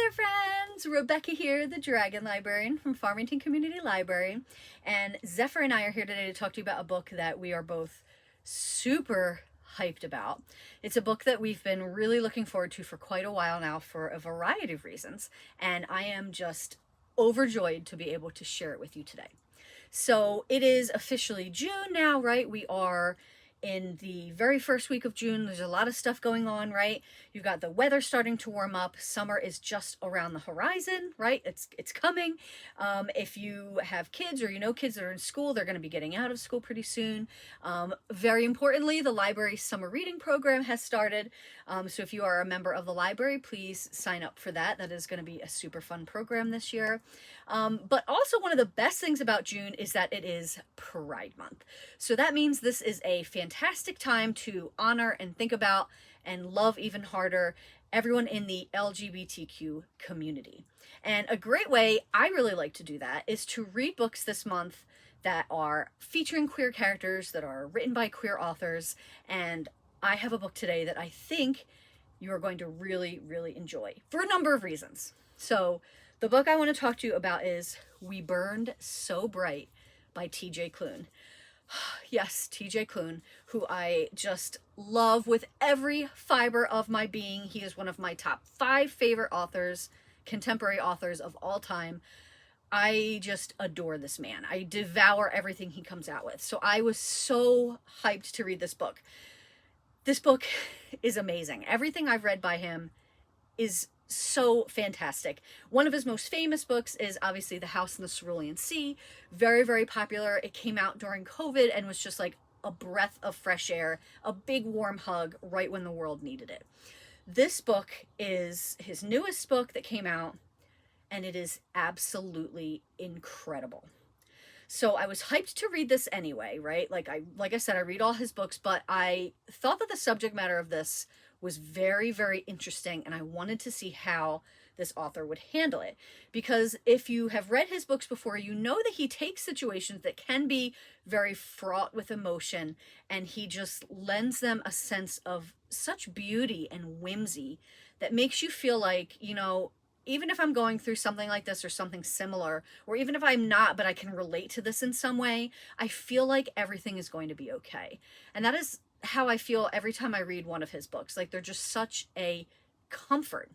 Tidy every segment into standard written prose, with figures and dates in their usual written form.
there, friends! Rebecca here, the Dragon Librarian from Farmington Community Library, and Zephyr and I are here today to talk to you about a book that we are both super hyped about. It's a book that we've been really looking forward to for quite a while now for a variety of reasons, and I am just overjoyed to be able to share it with you today. So it is officially June now, right? We are in the very first week of June. There's a lot of stuff going on, right? You've got the weather starting to warm up. Summer is just around the horizon, right? It's coming. If you have kids or you know kids that are in school, they're going to be getting out of school pretty soon. Very importantly, the library's summer reading program has started. So if you are a member of the library, please sign up for that. That is going to be a super fun program this year. But also one of the best things about June is that it is Pride Month. So that means this is a fantastic time to honor and think about and love even harder everyone in the LGBTQ community. And a great way I really like to do that is to read books this month that are featuring queer characters, that are written by queer authors, and I have a book today that I think you are going to really, really enjoy for a number of reasons. So the book I want to talk to you about is We Burned So Bright by T.J. Klune. Yes, T.J. Klune, who I just love with every fiber of my being. He is one of my top 5 favorite authors, contemporary authors of all time. I just adore this man. I devour everything he comes out with. So I was so hyped to read this book. This book is amazing. Everything I've read by him is so fantastic. One of his most famous books is obviously The House in the Cerulean Sea. Very, very popular. It came out during COVID and was just like a breath of fresh air, a big warm hug right when the world needed it. This book is his newest book that came out, and it is absolutely incredible. So I was hyped to read this anyway, right? Like I said, I read all his books, but I thought that the subject matter of this was very, very interesting, and I wanted to see how this author would handle it. Because if you have read his books before, you know that he takes situations that can be very fraught with emotion, and he just lends them a sense of such beauty and whimsy that makes you feel like, you know, even if I'm going through something like this or something similar, or even if I'm not, but I can relate to this in some way, I feel like everything is going to be okay. And that is how I feel every time I read one of his books. Like, they're just such a comfort.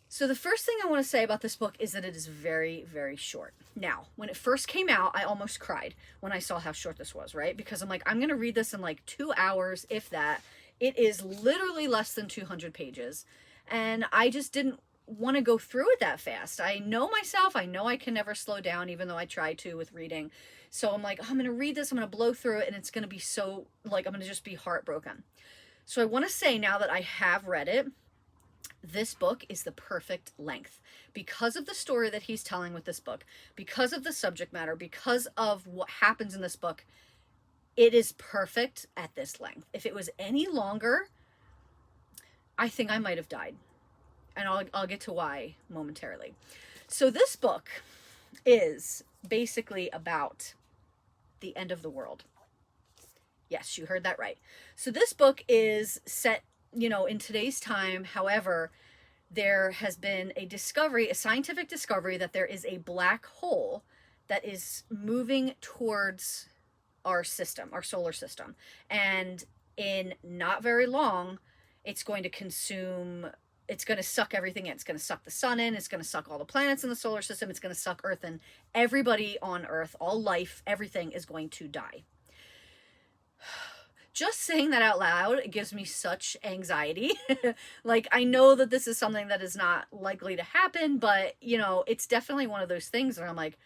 So the first thing I want to say about this book is that it is very, very short. Now, when it first came out, I almost cried when I saw how short this was, right? Because I'm like, I'm going to read this in like 2 hours, if that. It is literally less than 200 pages. And I just didn't want to go through it that fast. I know myself. I know I can never slow down, even though I try to with reading. So I'm like, oh, I'm going to read this. I'm going to blow through it. And it's going to be so, like, I'm going to just be heartbroken. So I want to say, now that I have read it, this book is the perfect length because of the story that he's telling with this book, because of the subject matter, because of what happens in this book. It is perfect at this length. If it was any longer, I think I might have died. And I'll get to why momentarily. So this book is basically about the end of the world. Yes, you heard that right. So this book is set, you know, in today's time. However, there has been a discovery, a scientific discovery, that there is a black hole that is moving towards our system, our solar system. And in not very long, it's going to consume, it's going to suck everything in. It's going to suck the sun in. It's going to suck all the planets in the solar system. It's going to suck Earth in. Everybody on Earth, all life, everything is going to die. Just saying that out loud, it gives me such anxiety. Like, I know that this is something that is not likely to happen, but, you know, it's definitely one of those things that I'm like,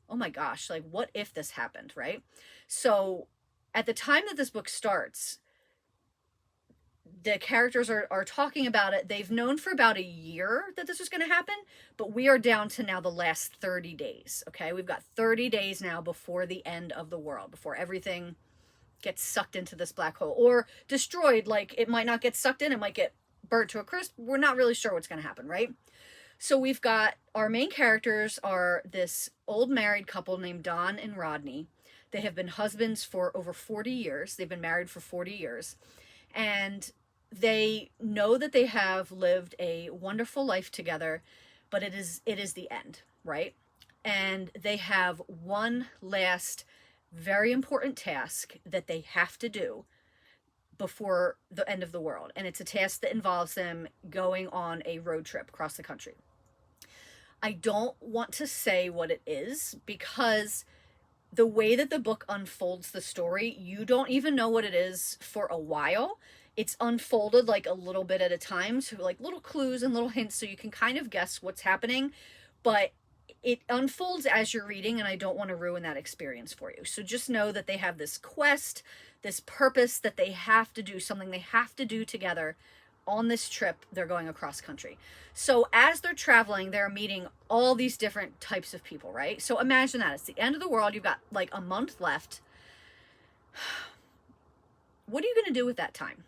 oh my gosh, like, what if this happened, right? So at the time that this book starts, the characters are talking about it. They've known for about a year that this was going to happen, but we are down to now the last 30 days, okay? We've got 30 days now before the end of the world, before everything gets sucked into this black hole or destroyed. Like, it might not get sucked in, it might get burnt to a crisp. We're not really sure what's going to happen, right? So we've got, our main characters are this old married couple named Don and Rodney. They have been husbands for over 40 years. They've been married for 40 years. And they know that they have lived a wonderful life together, but it is the end, right? And they have one last very important task that they have to do before the end of the world. And it's a task that involves them going on a road trip across the country. I don't want to say what it is because the way that the book unfolds the story, you don't even know what it is for a while. It's unfolded like a little bit at a time, so like little clues and little hints so you can kind of guess what's happening, but it unfolds as you're reading, and I don't want to ruin that experience for you. So just know that they have this quest, this purpose that they have to do, something they have to do together on this trip they're going across country. So as they're traveling, they're meeting all these different types of people, right? So imagine that it's the end of the world, you've got like a month left. What are you going to do with that time?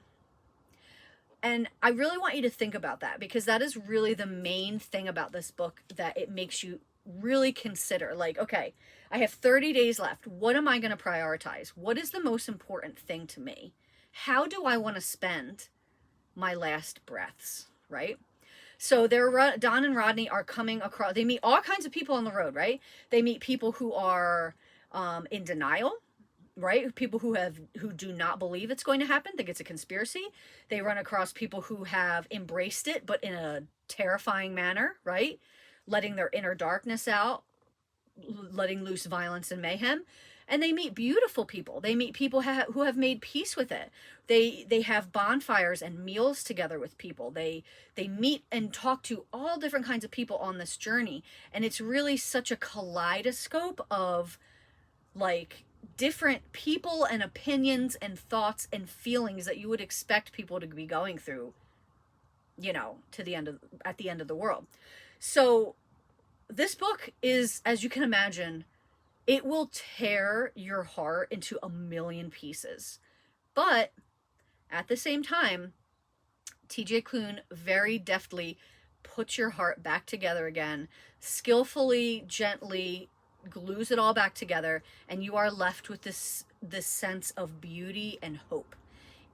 And I really want you to think about that, because that is really the main thing about this book that it makes you really consider. Like, okay, I have 30 days left. What am I going to prioritize? What is the most important thing to me? How do I want to spend my last breaths, right? So Don and Rodney are coming across, they meet all kinds of people on the road, right? They meet people who are in denial, right? People who do not believe it's going to happen, think it's a conspiracy. They run across people who have embraced it, but in a terrifying manner, right? Letting their inner darkness out, letting loose violence and mayhem. And they meet beautiful people. They meet people who have made peace with it. They have bonfires and meals together with people. They meet and talk to all different kinds of people on this journey. And it's really such a kaleidoscope of like different people and opinions and thoughts and feelings that you would expect people to be going through, you know, at the end of the world. So this book is, as you can imagine, it will tear your heart into a million pieces. But at the same time, TJ Klune very deftly puts your heart back together again, skillfully, gently glues it all back together, and you are left with this sense of beauty and hope.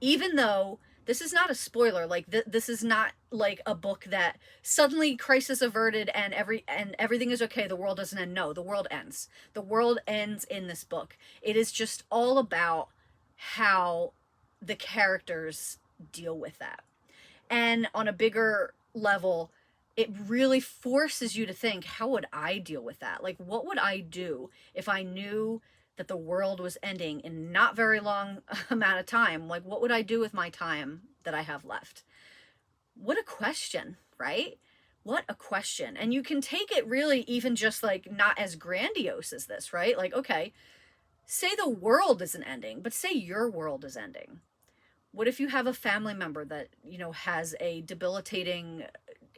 Even though this is not a spoiler, like this is not like a book that suddenly crisis averted and everything is okay, the world doesn't end. No, the world ends. The world ends in this book. It is just all about how the characters deal with that. And on a bigger level, it really forces you to think, how would I deal with that? Like, what would I do if I knew that the world was ending in not very long amount of time? Like, what would I do with my time that I have left? What a question, right? What a question. And you can take it really even just like not as grandiose as this, right? Like, okay, say the world isn't ending, but say your world is ending. What if you have a family member that, you know, has a debilitating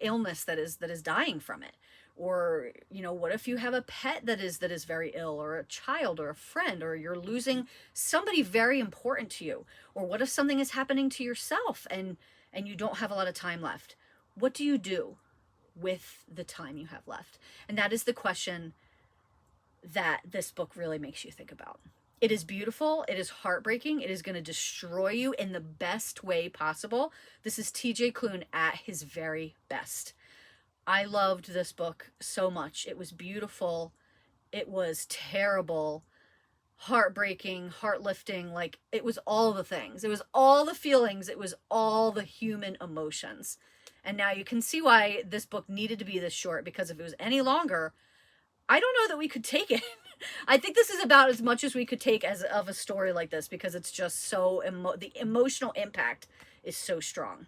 illness that is dying from it? Or, you know, what if you have a pet that is very ill, or a child or a friend, or you're losing somebody very important to you? Or what if something is happening to yourself and you don't have a lot of time left? What do you do with the time you have left? And that is the question that this book really makes you think about. It is beautiful. It is heartbreaking. It is going to destroy you in the best way possible. This is TJ Klune at his very best. I loved this book so much. It was beautiful. It was terrible, heartbreaking, heart-lifting. Like, it was all the things. It was all the feelings. It was all the human emotions. And now you can see why this book needed to be this short, because if it was any longer, I don't know that we could take it. I think this is about as much as we could take as of a story like this, because it's just so the emotional impact is so strong.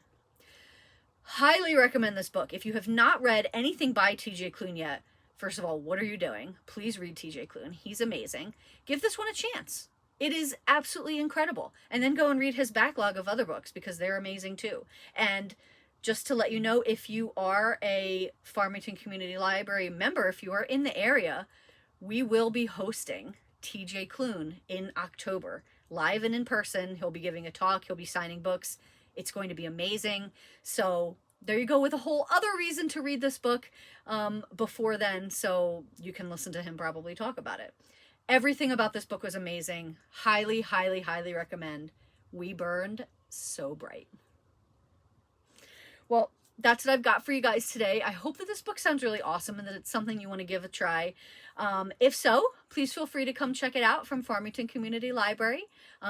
Highly recommend this book. If you have not read anything by TJ Klune yet, first of all, what are you doing? Please read TJ Klune. He's amazing. Give this one a chance. It is absolutely incredible. And then go and read his backlog of other books, because they're amazing too. And just to let you know, if you are a Farmington Community Library member, if you are in the area, we will be hosting TJ Klune in October, live and in person. He'll be giving a talk. He'll be signing books. It's going to be amazing. So there you go, with a whole other reason to read this book before then, so you can listen to him probably talk about it. Everything about this book was amazing. Highly, highly, highly recommend. We burned so bright. Well, that's what I've got for you guys today. I hope that this book sounds really awesome and that it's something you want to give a try. If so, please feel free to come check it out from Farmington Community Library.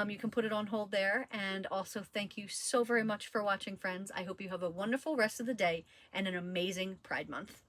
You can put it on hold there. And also, thank you so very much for watching, friends. I hope you have a wonderful rest of the day and an amazing Pride Month.